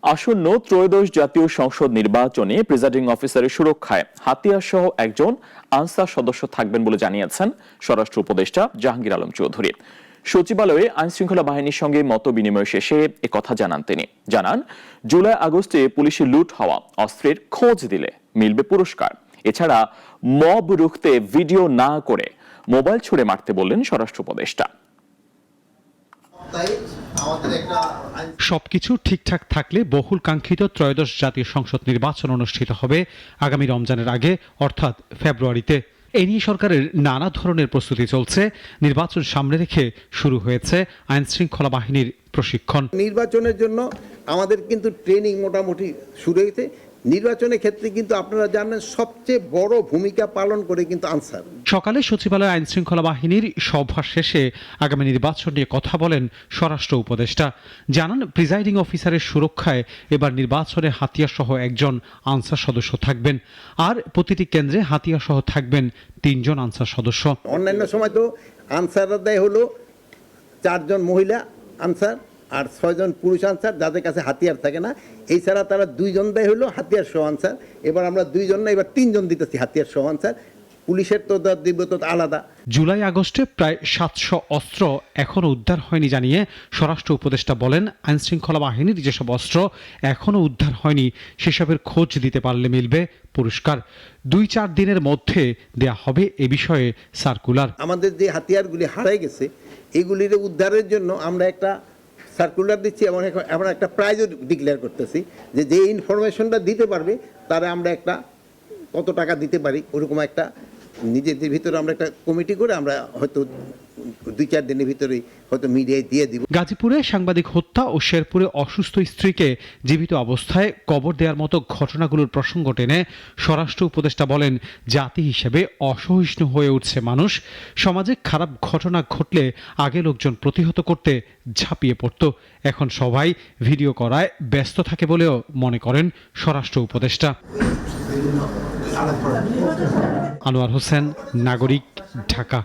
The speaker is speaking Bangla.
আসন্ন ত্রয়োদশ জাতীয় সংসদ নির্বাচনে প্রিজাইডিং অফিসারের সুরক্ষায় হাতিয়ার সহ একজন আনসার সদস্য থাকবেন বলে জানিয়েছেন স্বরাষ্ট্র উপদেষ্টা জাহাঙ্গীর আলম চৌধুরী। সচিবালয়ে আইন শৃঙ্খলা বাহিনীর সঙ্গে মত বিনিময় শেষে একথা জানান তিনি। জানান, জুলাই আগস্টে পুলিশে লুট হওয়া অস্ত্রের খোঁজ দিলে মিলবে পুরস্কার। এছাড়া মব রুখতে ভিডিও না করে মোবাইল ছুড়ে মারতে বললেন স্বরাষ্ট্র উপদেষ্টা। সবকিছু ঠিকঠাক থাকলে বহুল কাঙ্ক্ষিত ত্রয়োদশ জাতীয় সংসদ নির্বাচন অনুষ্ঠিত হবে আগামী রমজানের আগে, অর্থাৎ ফেব্রুয়ারিতে। এ নিয়ে সরকারের নানা ধরনের প্রস্তুতি চলছে। নির্বাচন সামনে রেখে শুরু হয়েছে আইন শৃঙ্খলা বাহিনীর প্রশিক্ষণ। নির্বাচনের জন্য আমাদের কিন্তু ট্রেনিং মোটামুটি শুরু হয়েছে। নির্বাচনের ক্ষেত্রে কিন্তু আপনারা জানেন সবচেয়ে বড় ভূমিকা পালন করে কিন্তু আনসার। সকালে সচিবালয় আইন শৃঙ্খলা বাহিনীর সভা শেষে আগামী নির্বাচন নিয়ে কথা বলেন স্বরাষ্ট্র উপদেষ্টা। জানান, প্রিজাইডিং অফিসারের সুরক্ষায় এবার নির্বাচনে হাতিয়ার সহ একজন আনসার সদস্য থাকবেন, আর প্রতিটি কেন্দ্রে হাতিয়ার সহ থাকবেন 3 জন আনসার সদস্য। অন্যান্য সময় তো আনসাররা দেয় হলো 4 জন মহিলা আনসার আর 6 জন পুরুষ আনসার, যাদের কাছে হাতিয়ার থাকে না। এছাড়া তারা 2 জন দেয় হলো হাতিয়ার সহ আনসার। এবার আমরা 2 জন না, এবার 3 জন দিতেছি হাতিয়ার সহ আনসার। পুলিশের তো দিব তো আলাদা। জুলাই আগস্টে প্রায় 700 অস্ত্র এখনো উদ্ধার হয়নি জানিয়ে স্বরাষ্ট্র উপদেষ্টা বলেন, আইন শৃঙ্খলা বাহিনীর যেসব অস্ত্র এখনো উদ্ধার হয়নি সেসবের খোঁজ দিতে পারলে মিলবে পুরস্কার। 2-4 দিনের মধ্যে দেয়া হবে এ বিষয়ে সার্কুলার। আমাদের যে হাতিয়ারগুলি হারাই গেছে এগুলির উদ্ধারের জন্য আমরা একটা সার্কুলার দিচ্ছি এবং এখন একটা প্রাইজও ডিক্লেয়ার করতেছি যে ইনফরমেশনটা দিতে পারবে তারা আমরা একটা কত টাকা দিতে পারি, ওরকম একটা নিজেদের ভিতরে আমরা একটা কমিটি করে আমরা হয়তো 2-4 দিনের ভিতরেই হয়তো মিডিয়ায় দিয়ে দিব। গাজীপুরে সাংবাদিক হত্যা ও শেরপুরে অসুস্থ স্ত্রীকে জীবিত অবস্থায় কবর দেওয়ার মতো ঘটনাগুলোর প্রসঙ্গ টেনে স্বরাষ্ট্র উপদেষ্টা বলেন, জাতি হিসেবে অসহিষ্ণু হয়ে উঠছে মানুষ। সমাজে খারাপ ঘটনা ঘটলে আগে লোকজন প্রতিহত করতে ঝাঁপিয়ে পড়ত, এখন সবাই ভিডিও করায় ব্যস্ত থাকে বলেও মনে করেন স্বরাষ্ট্র উপদেষ্টা। আনোয়ার হোসেন, নাগরিক, ঢাকা।